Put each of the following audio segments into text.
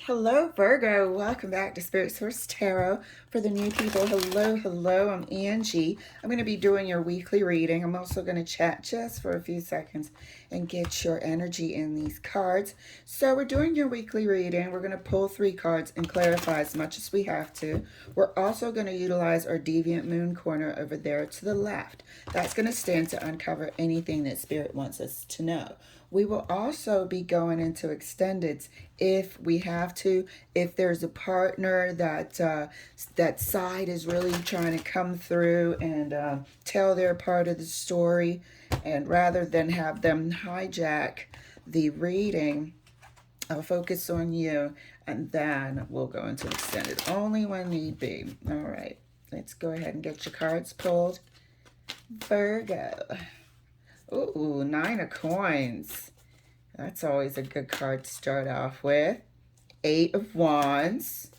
Hello, Virgo. Welcome back to Spirit Source Tarot. For the new people, hello. I'm Angie. I'm going to be doing your weekly reading. I'm also going to chat just for a few seconds and get your energy in these cards. So we're doing your weekly reading. We're going to pull 3 cards and clarify as much as we have to. We're also going to utilize our Deviant Moon corner over there to the left. That's going to stand to uncover anything that Spirit wants us to know. We will also be going into extendeds if we have to. If there's a partner that side is really trying to come through and tell their part of the story, and rather than have them hijack the reading, I'll focus on you, and then we'll go into extended only when need be. All right, let's go ahead and get your cards pulled. Virgo. Ooh, 9 of coins. That's always a good card to start off with. 8 of wands.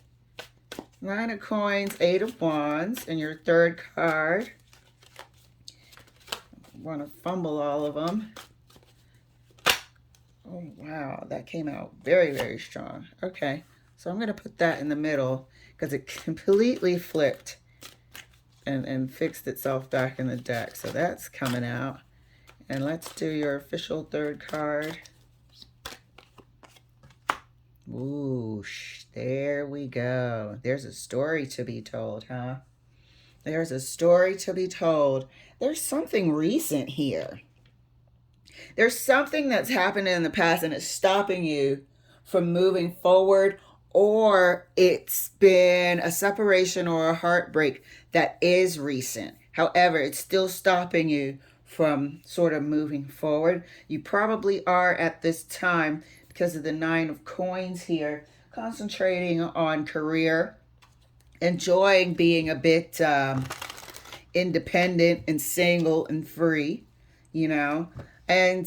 9 of coins, 8 of wands. And your third card. I want to fumble all of them. Oh, wow. That came out very strong. Okay. So I'm going to put that in the middle because it completely flipped and fixed itself back in the deck. So that's coming out. And let's do your official third card. Ooh, there we go. There's a story to be told, huh? There's a story to be told. There's something recent here. There's something that's happened in the past and it's stopping you from moving forward, or it's been a separation or a heartbreak that is recent. However, it's still stopping you from sort of moving forward. You probably are at this time, because of the 9 of coins here, concentrating on career, enjoying being a bit independent and single and free, and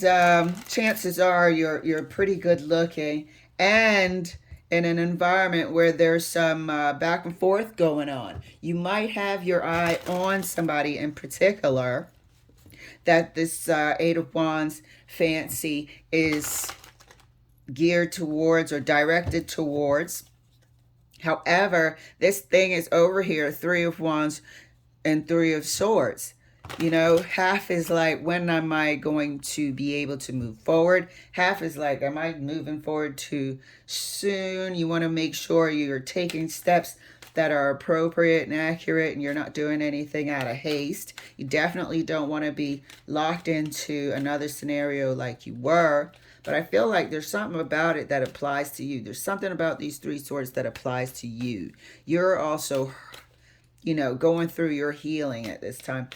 chances are you're pretty good looking and in an environment where there's some back and forth going on. You might have your eye on somebody in particular that this 8 of wands fancy is geared towards or directed towards. However, this thing is over here, 3 of wands and 3 of swords. Half is like, when am I going to be able to move forward? Half is like, am I moving forward too soon? You want to make sure you're taking steps that are appropriate and accurate, and you're not doing anything out of haste. You definitely don't want to be locked into another scenario like you were. But I feel like there's something about it that applies to you. There's something about these 3 swords that applies to you. You're also, going through your healing at this time,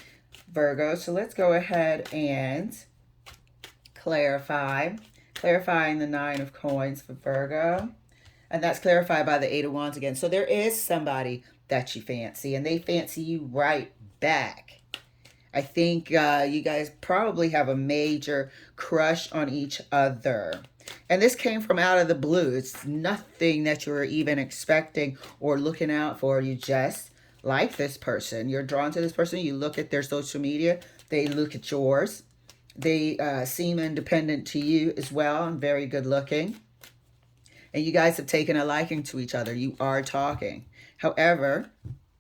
Virgo. So let's go ahead and clarify. Clarifying the 9 of coins for Virgo. And that's clarified by the 8 of wands again. So there is somebody that you fancy, and they fancy you right back. I think you guys probably have a major crush on each other. And this came from out of the blue. It's nothing that you were even expecting or looking out for. You just like this person. You're drawn to this person. You look at their social media. They look at yours. They seem independent to you as well and very good looking. And you guys have taken a liking to each other. You are talking. However,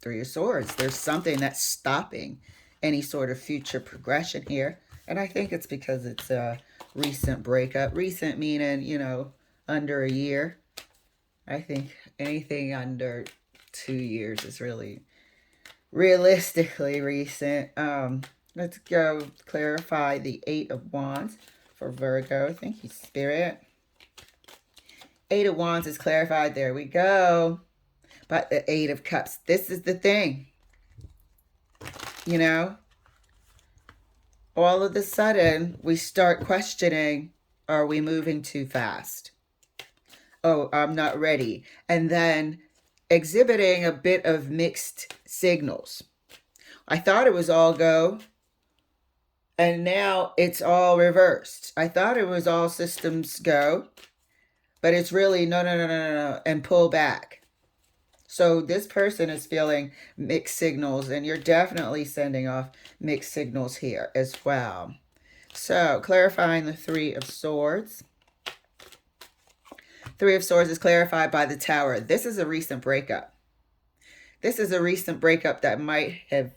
3 of swords, there's something that's stopping any sort of future progression here. And I think it's because it's a recent breakup. Recent meaning, under a year. I think anything under 2 years is really realistically recent. Let's go clarify the 8 of wands for Virgo. Thank you, Spirit. 8 of wands is clarified. There we go. But the 8 of cups, this is the thing. All of a sudden, we start questioning, are we moving too fast? Oh, I'm not ready. And then exhibiting a bit of mixed signals. I thought it was all go, and now it's all reversed. I thought it was all systems go, but it's really no, and pull back. So this person is feeling mixed signals, and you're definitely sending off mixed signals here as well. So clarifying the 3 of swords. Three of Swords is clarified by the Tower. This is a recent breakup. This is a recent breakup that might have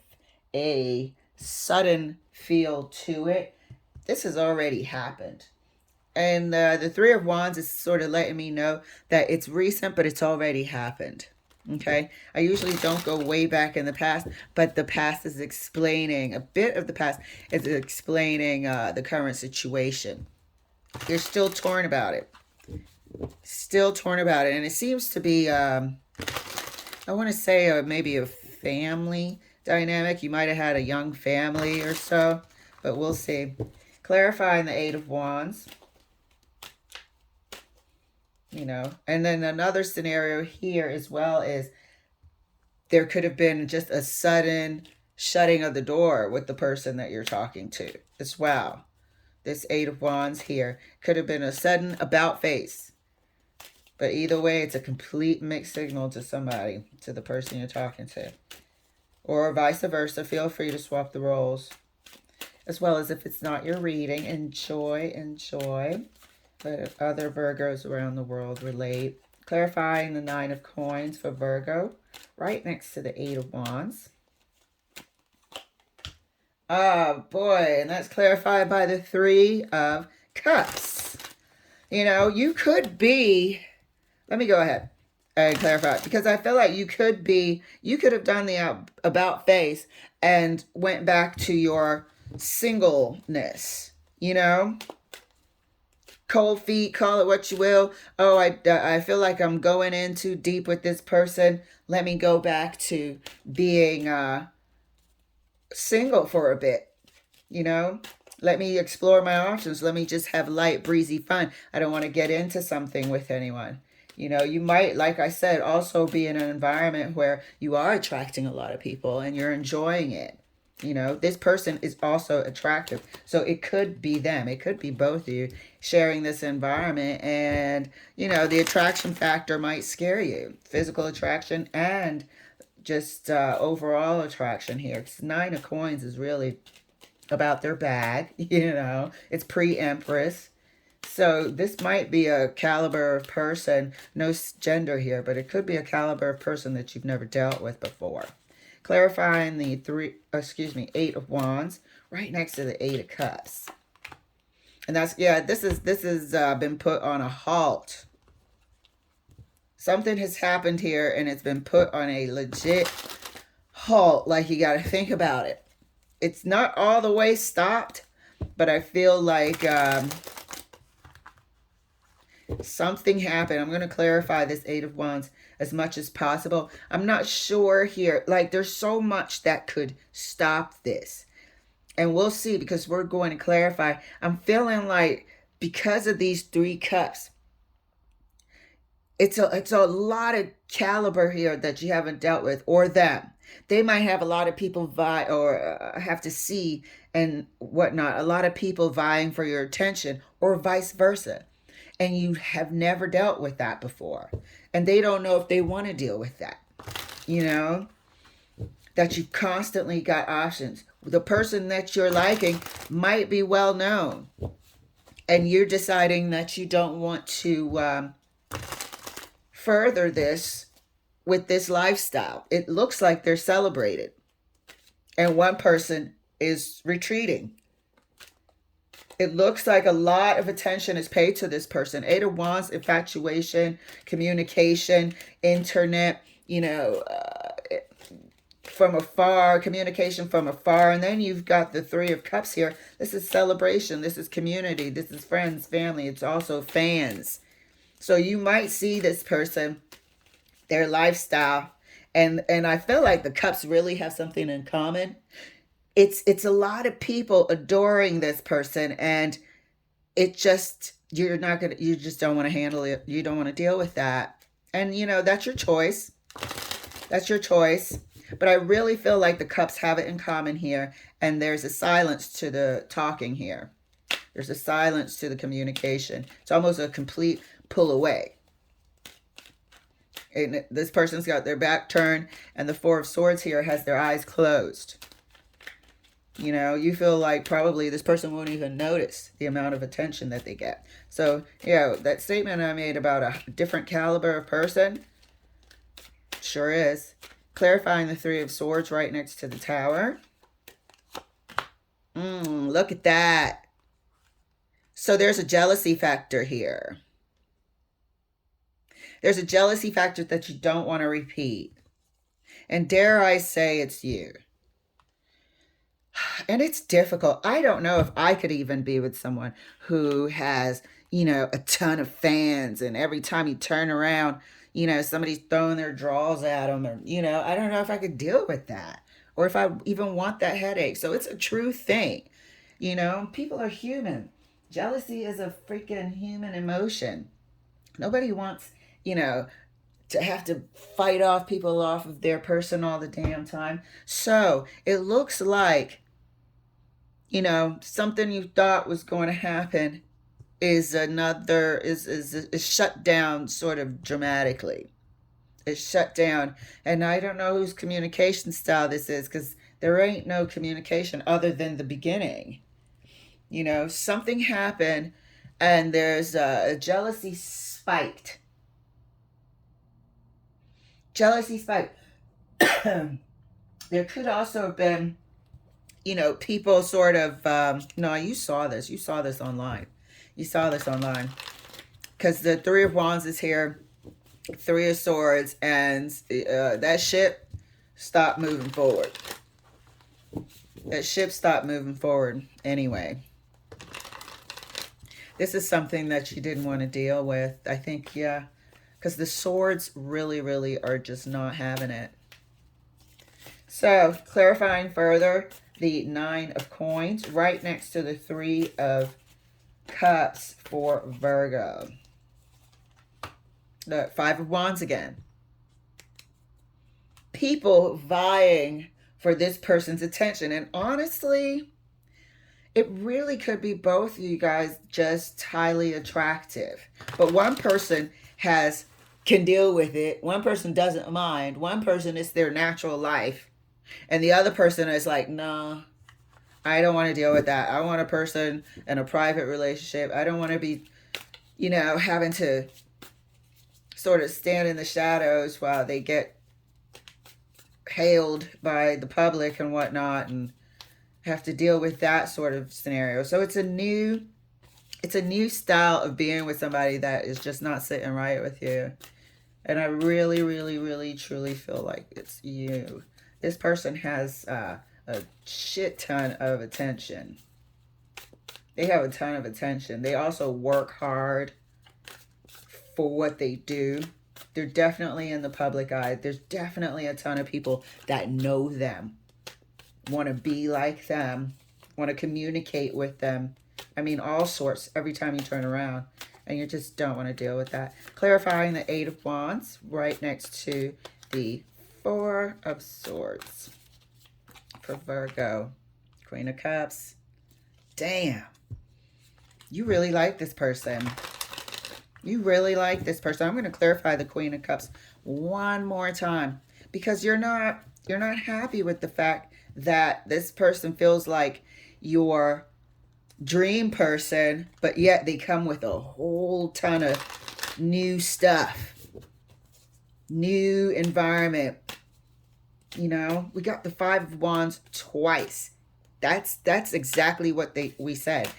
a sudden feel to it. This has already happened. And the Three of Wands is sort of letting me know that it's recent, but it's already happened. Okay, I usually don't go way back in the past, but the past is explaining, a bit of the past is explaining the current situation. You're still torn about it. Still torn about it. And it seems to be, I want to say maybe a family dynamic. You might have had a young family or so, but we'll see. Clarifying the Eight of Wands. You know, and then another scenario here as well is there could have been just a sudden shutting of the door with the person that you're talking to as well. This Eight of Wands here could have been a sudden about face. But either way, it's a complete mixed signal to somebody, to the person you're talking to. Or vice versa. Feel free to swap the roles. As well as if it's not your reading, enjoy, enjoy. But other Virgos around the world relate. Clarifying the Nine of Coins for Virgo, right next to the Eight of Wands. Oh boy, and that's clarified by the Three of Cups. You know, you could be, let me go ahead and clarify, because I feel like you could have done the about face and went back to your singleness, you know? Cold feet, call it what you will. Oh, I feel like I'm going in too deep with this person. Let me go back to being single for a bit, you know? Let me explore my options. Let me just have light, breezy fun. I don't want to get into something with anyone. You know, you might, like I said, also be in an environment where you are attracting a lot of people and you're enjoying it. You know, this person is also attractive. So it could be them. It could be both of you sharing this environment. And, you know, the attraction factor might scare you. Physical attraction and just overall attraction here. Because Nine of Coins is really about their bag. You know, it's pre-Empress. So this might be a caliber of person. No gender here, but it could be a caliber of person that you've never dealt with before. Clarifying the Eight of Wands right next to the Eight of Cups. And that's, yeah, this has been put on a halt. Something has happened here and it's been put on a legit halt. Like, you got to think about it. It's not all the way stopped, but I feel like something happened. I'm going to clarify this Eight of Wands as much as possible. I'm not sure here. Like, there's so much that could stop this. And we'll see, because we're going to clarify. I'm feeling like because of these Three Cups, it's a lot of caliber here that you haven't dealt with, or them. They might have a lot of people have to see and whatnot. A lot of people vying for your attention, or vice versa. And you have never dealt with that before. And they don't know if they want to deal with that. You know? That you've constantly got options. The person that you're liking might be well known. And you're deciding that you don't want to further this with this lifestyle. It looks like they're celebrated. And one person is retreating. It looks like a lot of attention is paid to this person. Eight of Wands, infatuation, communication, internet, you know, from afar, communication from afar. And then you've got the Three of Cups here. This is celebration. This is community. This is friends, family. It's also fans. So you might see this person, their lifestyle. And I feel like the Cups really have something in common. It's a lot of people adoring this person, and it just, you just don't want to handle it. You don't want to deal with that. And, you know, that's your choice. That's your choice. But I really feel like the Cups have it in common here, and there's a silence to the talking here. There's a silence to the communication. It's almost a complete pull away. And this person's got their back turned, and the Four of Swords here has their eyes closed. You know, you feel like probably this person won't even notice the amount of attention that they get. So, yeah, that statement I made about a different caliber of person, sure is. Clarifying the Three of Swords right next to the Tower. Look at that. So there's a jealousy factor here. There's a jealousy factor that you don't want to repeat. And dare I say it's you. And it's difficult. I don't know if I could even be with someone who has, you know, a ton of fans, and every time you turn around, you know, somebody's throwing their drawers at them, or, you know, I don't know if I could deal with that, or if I even want that headache. So it's a true thing. You know, people are human. Jealousy is a freaking human emotion. Nobody wants, you know, to have to fight off people off of their person all the damn time. So it looks like, you know, something you thought was going to happen is shut down sort of dramatically. It's shut down. And I don't know whose communication style this is, because there ain't no communication other than the beginning. You know, something happened and there's a jealousy spiked. Jealousy spiked. There could also have been, you know, people sort of, no, you saw this online. You saw this online. Because the Three of Wands is here, Three of Swords, and that ship stopped moving forward. That ship stopped moving forward anyway. This is something that you didn't want to deal with. I think, yeah, because the swords really, really are just not having it. So, clarifying further, the Nine of Coins right next to the Three of Cups for Virgo. The Five of Wands again. People vying for this person's attention. And honestly, it really could be both of you guys just highly attractive. But one person can deal with it. One person doesn't mind. One person, is their natural life. And the other person is like, nah, I don't want to deal with that. I want a person in a private relationship. I don't want to be, you know, having to sort of stand in the shadows while they get hailed by the public and whatnot, and have to deal with that sort of scenario. So it's a new style of being with somebody that is just not sitting right with you. And I really, really, really, truly feel like it's you. This person has a shit ton of attention. They have a ton of attention. They also work hard for what they do. They're definitely in the public eye. There's definitely a ton of people that know them, want to be like them, want to communicate with them. I mean, all sorts every time you turn around. And you just don't want to deal with that. Clarifying the Eight of Wands right next to the Four of Swords for Virgo. Queen of Cups. Damn. You really like this person. You really like this person. I'm going to clarify the Queen of Cups one more time, because you're not happy with the fact that this person feels like your dream person, but yet they come with a whole ton of new stuff, new environment. You know, we got the Five of Wands twice. That's exactly what we said.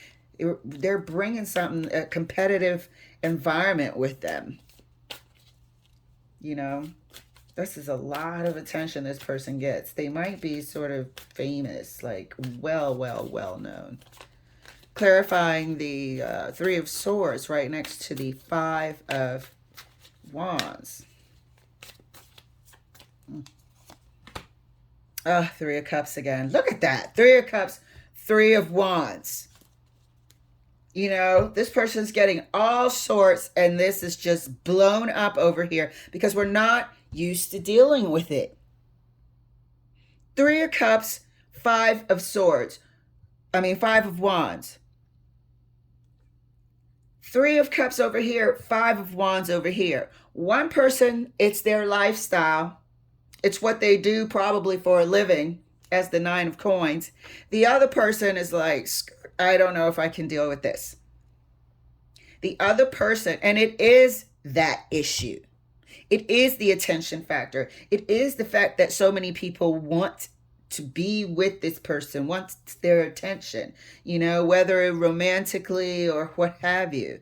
They're bringing something, a competitive environment with them. You know, this is a lot of attention this person gets. They might be sort of famous, like well known. Clarifying the Three of Swords right next to the Five of Wands. Three of Cups again. Look at that. Three of Cups, Three of Wands. You know, this person's getting all sorts, and this is just blown up over here because we're not used to dealing with it. Three of Cups, Five of Swords. Five of Wands. Three of Cups over here, Five of Wands over here. One person, it's their lifestyle. It's what they do probably for a living. as the 9 of coins. The other person is like, I don't know if I can deal with this. The other person, and it is that issue. It is the attention factor. It is the fact that so many people want to be with this person, want their attention, whether romantically or what have you.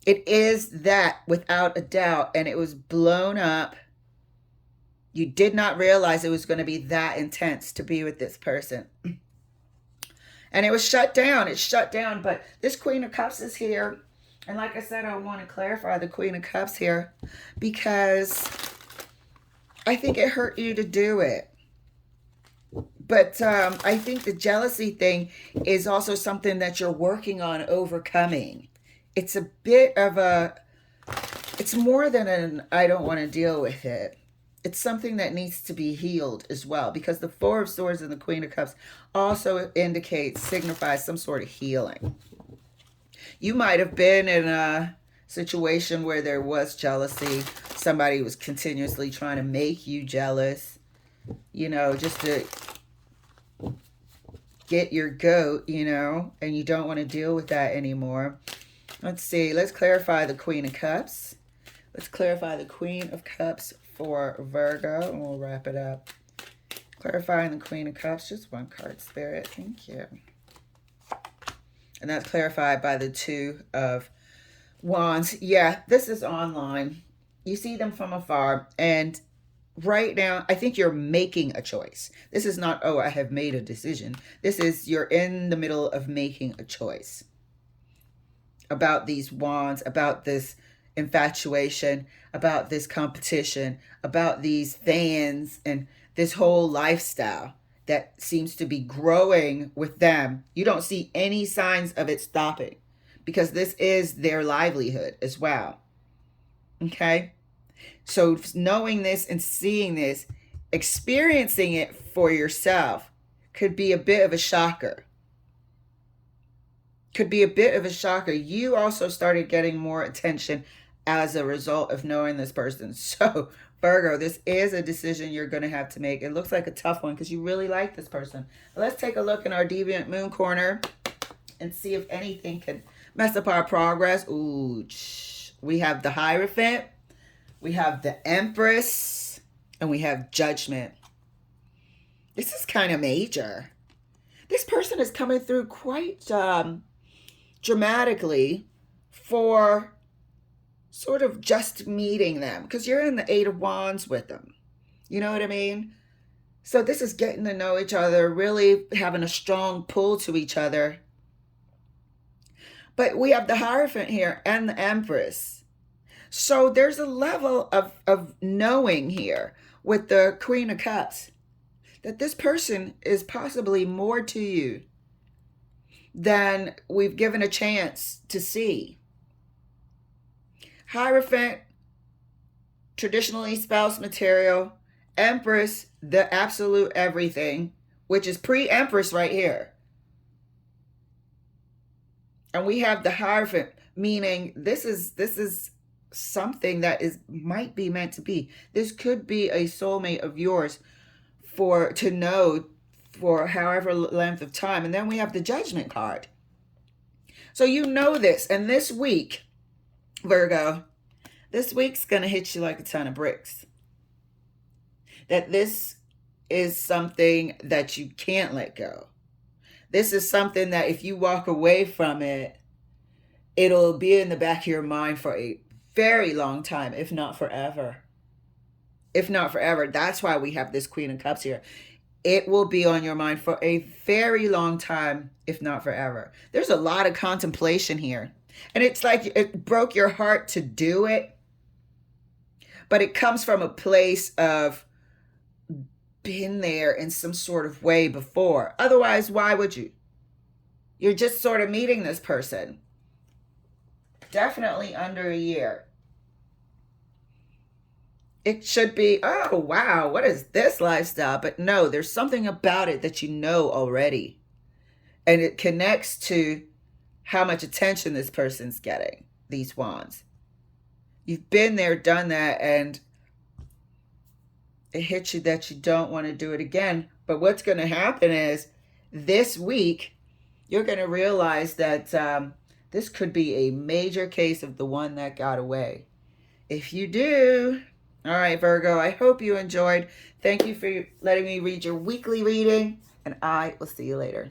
It is that without a doubt, and it was blown up. You did not realize it was going to be that intense to be with this person. And it was shut down. It's shut down. But this Queen of Cups is here. And like I said, I want to clarify the Queen of Cups here because I think it hurt you to do it. But I think the jealousy thing is also something that you're working on overcoming. It's a bit of it's more than an I don't want to deal with it. It's something that needs to be healed as well, because the Four of Swords and the Queen of Cups also signifies some sort of healing. You might have been in a situation where there was jealousy. Somebody was continuously trying to make you jealous, just to get your goat, and you don't want to deal with that anymore. Let's see. Let's clarify the Queen of Cups. Let's clarify the Queen of Cups for Virgo, and we'll wrap it up. Clarifying the Queen of Cups, just one card, Spirit. Thank you. And that's clarified by the Two of Wands. Yeah, this is online. You see them from afar, and right now, I think you're making a choice. This is not, oh, I have made a decision. This is, you're in the middle of making a choice about these wands, about this infatuation, about this competition, about these fans, and this whole lifestyle that seems to be growing with them. You don't see any signs of it stopping because this is their livelihood as well. Okay? So knowing this and seeing this, experiencing it for yourself could be a bit of a shocker. Could be a bit of a shocker. You also started getting more attention as a result of knowing this person. So Virgo, this is a decision you're going to have to make. It looks like a tough one because you really like this person. But let's take a look in our Deviant Moon corner and see if anything could mess up our progress. Ooh, we have the Hierophant, we have the Empress, and we have Judgment. This is kind of major. This person is coming through quite dramatically for sort of just meeting them, because you're in the Eight of Wands with them. You know what I mean? So this is getting to know each other, really having a strong pull to each other. But we have the Hierophant here and the Empress. So there's a level of knowing here with the Queen of Cups that this person is possibly more to you than we've given a chance to see. Hierophant, traditionally spouse material. Empress, the absolute everything, which is pre-Empress right here. And we have the Hierophant, meaning this is something that might be meant to be. This could be a soulmate of yours to know for however length of time. And then we have the Judgment card. So you know this. And this week, Virgo, this week's going to hit you like a ton of bricks. That this is something that you can't let go. This is something that if you walk away from it, it'll be in the back of your mind for a very long time, if not forever. If not forever. That's why we have this Queen of Cups here. It will be on your mind for a very long time, if not forever. There's a lot of contemplation here. And it's like it broke your heart to do it. But it comes from a place of been there in some sort of way before. Otherwise, why would you? You're just sort of meeting this person. Definitely under a year. It should be, oh, wow, what is this lifestyle? But no, there's something about it that you know already. And it connects to how much attention this person's getting, these wands. You've been there, done that, and it hits you that you don't want to do it again. But what's going to happen is this week, you're going to realize that this could be a major case of the one that got away. If you do, all right, Virgo, I hope you enjoyed. Thank you for letting me read your weekly reading, and I will see you later.